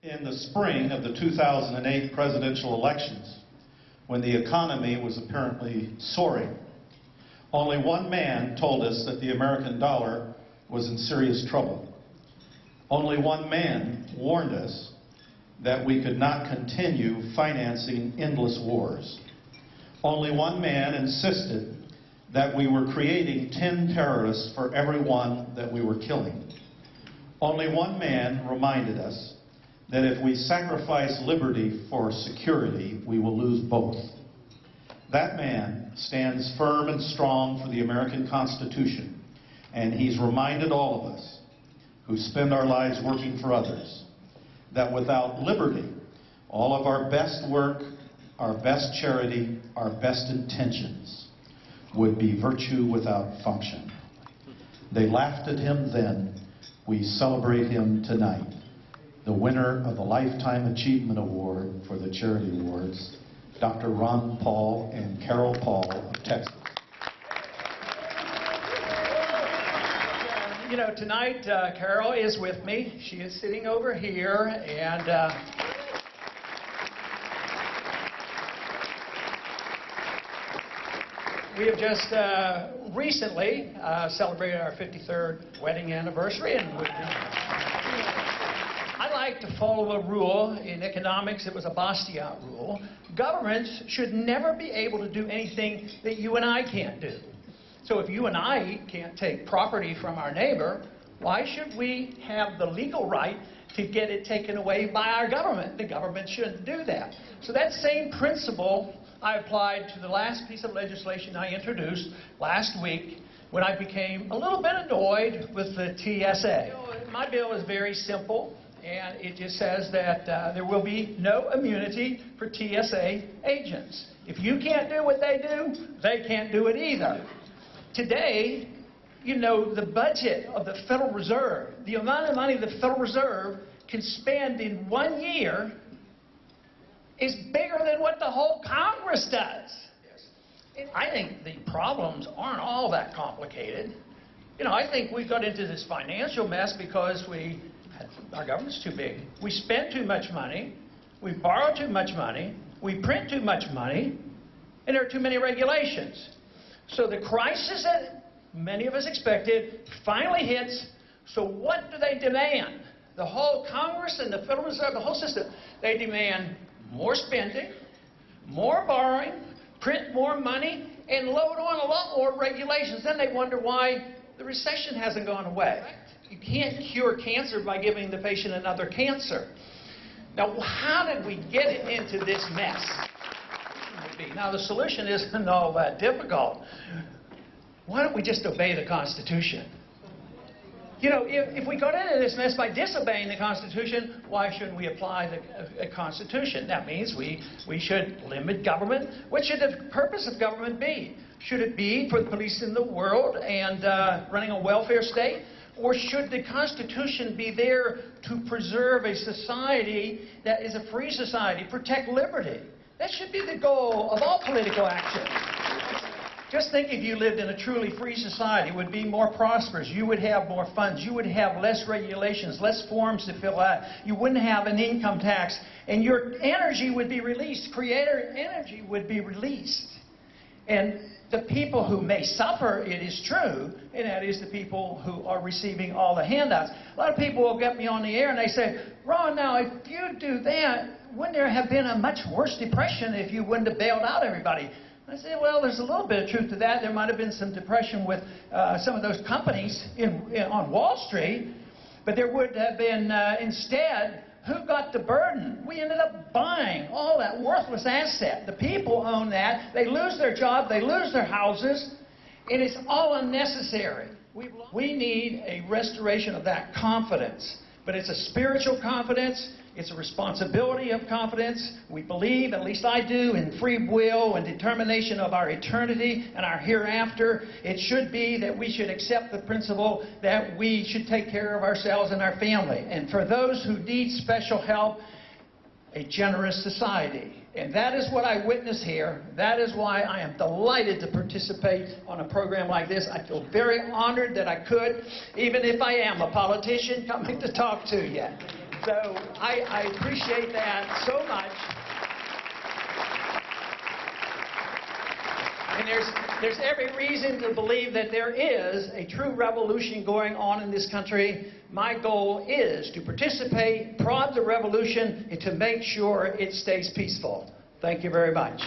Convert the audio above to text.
In the spring of the 2008 presidential elections, when the economy was apparently soaring, only one man told us that the American dollar was in serious trouble. Only one man warned us that we could not continue financing endless wars. Only one man insisted that we were creating 10 terrorists for every one that we were killing. Only one man reminded us that if we sacrifice liberty for security, we will lose both. That man stands firm and strong for the American Constitution, and he's reminded all of us who spend our lives working for others that without liberty, all of our best work, our best charity, our best intentions would be virtue without function. They laughed at him then. We celebrate him tonight. The winner of the Lifetime Achievement Award for the Charity Awards, Dr. Ron Paul and Carol Paul of Texas. You know, tonight Carol is with me. She is sitting over here, and we have just recently celebrated our 53rd wedding anniversary, and I like to follow a rule in economics. It was a Bastiat rule. Governments should never be able to do anything that you and I can't do. So if you and I can't take property from our neighbor, why should we have the legal right to get it taken away by our government? The government shouldn't do that. So that same principle I applied to the last piece of legislation I introduced last week when I became a little bit annoyed with the TSA. My bill is very simple, and it just says that there will be no immunity for TSA agents. If you can't do what they do, they can't do it either. Today, you know, the budget of the Federal Reserve, the amount of money the Federal Reserve can spend in 1 year is bigger than what the whole Congress does. I think the problems aren't all that complicated. You know, I think we got into this financial mess because our government's too big. We spend too much money, we borrow too much money, we print too much money, and there are too many regulations. So the crisis that many of us expected finally hits. So what do they demand? The whole Congress and the Federal Reserve, the whole system, they demand more spending, more borrowing, print more money, and load on a lot more regulations. Then they wonder why the recession hasn't gone away. You can't cure cancer by giving the patient another cancer. Now, how did we get it into this mess? Now, the solution isn't all that difficult. Why don't we just obey the Constitution? You know, if we got into this mess by disobeying the Constitution, why shouldn't we apply the Constitution? That means we should limit government. What should the purpose of government be? Should it be for policing the world and running a welfare state? Or should the Constitution be there to preserve a society that is a free society, protect liberty? That should be the goal of all political action. Just think if you lived in a truly free society, it would be more prosperous. You would have more funds. You would have less regulations, less forms to fill out. You wouldn't have an income tax. And your energy would be released. Creator energy would be released. And the people who may suffer, it is true, and that is the people who are receiving all the handouts. A lot of people will get me on the air and they say, Ron, now if you do that, wouldn't there have been a much worse depression if you wouldn't have bailed out everybody? I said, well, there's a little bit of truth to that. There might have been some depression with some of those companies on Wall Street, but there would have been instead, who got the burden? We ended up buying all that worthless asset. The people own that. They lose their job. They lose their houses. And it's all unnecessary. We need a restoration of that confidence. But it's a spiritual confidence. It's a responsibility of confidence. We believe, at least I do, in free will and determination of our eternity and our hereafter. It should be that we should accept the principle that we should take care of ourselves and our family. And for those who need special help, a generous society. And that is what I witness here. That is why I am delighted to participate on a program like this. I feel very honored that I could, even if I am a politician coming to talk to you. So I appreciate that so much. And there's every reason to believe that there is a true revolution going on in this country. My goal is to participate, prod the revolution, and to make sure it stays peaceful. Thank you very much.